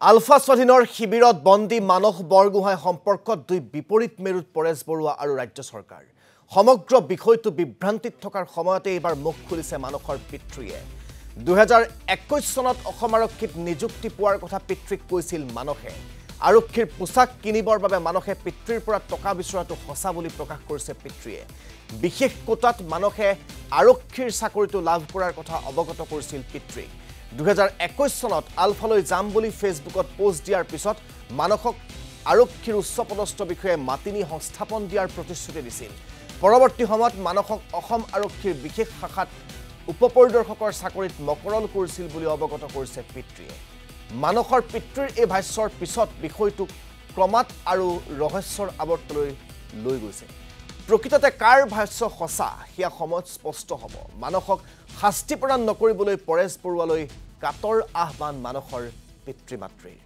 আলফা স্বাধীনৰ শিবিৰত বন্দী মানস বৰগোহাঁই সম্পৰ্কত দুই বিপৰীত মেৰুত পৰেশ বৰুৱা আৰু ৰাজ্য চৰকাৰ সমগ্ৰ বিষয়টো বিভ্ৰান্তিত থকাৰ সময়তে এবাৰ মুখ খুলিছে মানসৰ পিতৃয়ে 2021 চনত অসম আৰক্ষীত নিযুক্তি পোৱাৰ কথা পিতৃক কৈছিল মানসে আৰক্ষীৰ পোছাক কিনিবৰ বাবে মানসে পিতৃৰ পৰা টকা বিচৰাটো সঁচা বুলি প্ৰকাশ কৰিছে পিতৃয়ে বিশেষ কোটাত মানসে আৰক্ষীৰ চাকৰিটো লাভ কৰাৰ কথা অৱগত কৰিছিল পিতৃ 2021 চনত আলফালৈ যাম বুলি ফেসবুকত পোষ্ট দিয়াৰ পিছত মানসক আৰক্ষীৰ উচ্চপদস্থ বিষয়ে মাতিনি সংস্থাপন দিয়াৰ প্ৰতিশ্ৰুতি দিছিল পৰৱৰ্তী সময়ত মানসক অসম আৰক্ষীৰ বিশেষ শাখাত উপপৰিদৰ্শকৰ চাকৰিত মকৰল কৰিছিল বুলি অৱগত কৰিছে পিতৃয়ে মানসৰ পিতৃৰ এই ভাষ্যৰ পিছত বিষয়টো ক্ৰমাৎ আৰু ৰহস্যৰ আৱৰ্তলৈ লৈ গৈছে প্ৰকৃততে কাৰ ভাষ্য সঁচা হিয়া সময়ত স্পষ্ট হ'ব মানসক শাস্তি প্ৰদান নকৰিবলৈ পৰেশ বৰুৱালৈ কাতৰ আহ্বান মানসৰ পিতৃ-মাতৃৰ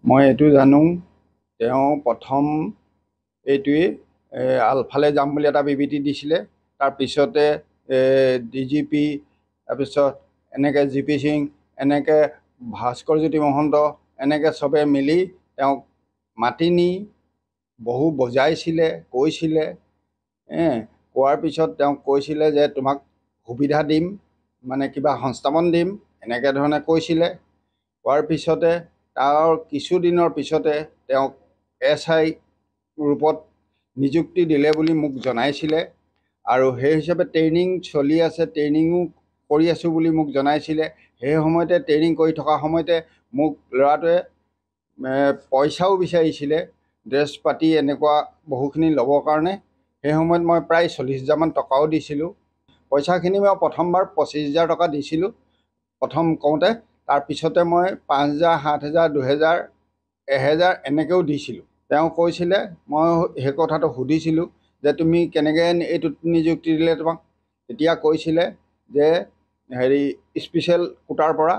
মই এটো জানো তেওঁ প্ৰথম এইটোৱে আলফালে যাম বুলি এটা বিবৃতি দিছিলে তাৰ পিছতে ডিজিপি তাৰপিছত এনেকে জিপি সিং এনেকে ভাস্কৰজ্যোতি মহন্ত এনেকে সবে মিলি তেওঁ মাতিনি বহু বজাইছিলে কৈছিলে কোৱাৰ পিছত তেওঁ কৈছিলে যে তোমাক সুবিধা দিম মানে কিবা সংস্থাপন দিম এনেকে ধৰণে কৈছিলে কোৱাৰ পিছতে তাৰ কিছুদিনৰ পিছতে তেওঁ এসআই ৰূপত নিযুক্তি দিলে বুলি মোক জনাইছিলে আৰু সেই হিচাপে ট্ৰেইনিং চলি আছে ট্ৰেইনিংও কৰি আছো বুলি মোক জনাইছিলে সেই সময়তে ট্ৰেইনিং কৰি থকা সময়তে মোক ল'ৰাটোৱে পইচাও বিচাৰিছিলে ড্ৰেছ পাতি এনেকুৱা বহুখিনি ল'বৰ কাৰণে সেই সময়ত মই প্ৰায় 40,000 মান টকাও দিছিলোঁ পইচাখিনি মই প্ৰথমবাৰ 25,000 টকা দিছিলোঁ প্ৰথম কওঁতে তাৰ পিছতে মই 5,000 7,000 2,000 1,000 এনেকেও দিছিলোঁ তেওঁ কৈছিলে মই সেই কথাটো সুধিছিলোঁ যে তুমি কেনেকৈ এইটো নিযুক্তি দিলে তোমাক তেতিয়া কৈছিলে যে হেৰি স্পেশাল কোটাৰ পৰা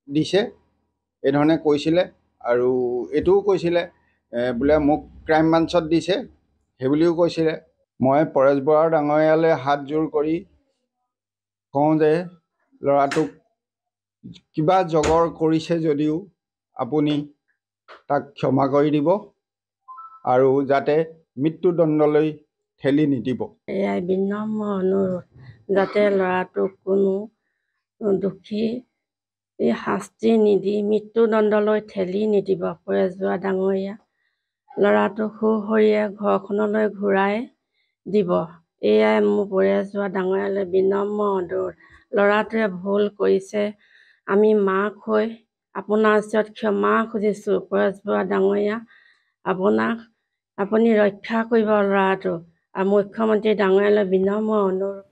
দিছে এই ধৰণে কৈছিলে আৰু এটোও কৈছিলে বোলে মোক ক্ৰাইম ব্ৰাঞ্চত দিছে সেই বুলিও কৈছিলে মই পৰেশ বৰুৱা ডাঙৰীয়ালৈ হাত জোৰ কৰি কওঁ যে ল'ৰাটোক কিবা জগৰ কৰিছে যদিও আপুনি তাক ক্ষমা কৰি দিব আৰু যাতে মৃত্যুদণ্ডলৈ ঠেলি নিদিব এয়াই বিনম্ৰ অনুৰোধ যাতে ল'ৰাটোক কোনো দোষী শাস্তি নিদি মৃত্যুদণ্ডলৈ ঠেলি নিদিব পৰেশ বৰুৱা ডাঙৰীয়া ল'ৰাটোক সুশৰীৰে ঘৰখনলৈ ঘূৰাই দিব এয়াই মোৰ পৰেশ বৰুৱা ডাঙৰীয়ালৈ বিনম্ৰ অনুৰোধ ল'ৰাটোৱে ভুল কৰিছে আমি মাক হৈ আপোনাৰ ওচৰত ক্ষমা খুজিছোঁ পৰেশ বৰুৱা ডাঙৰীয়া আপুনি ৰক্ষা কৰিব ল'ৰাটোক আৰু মুখ্যমন্ত্ৰী ডাঙৰীয়ালৈ বিনম্ৰ অনুৰোধ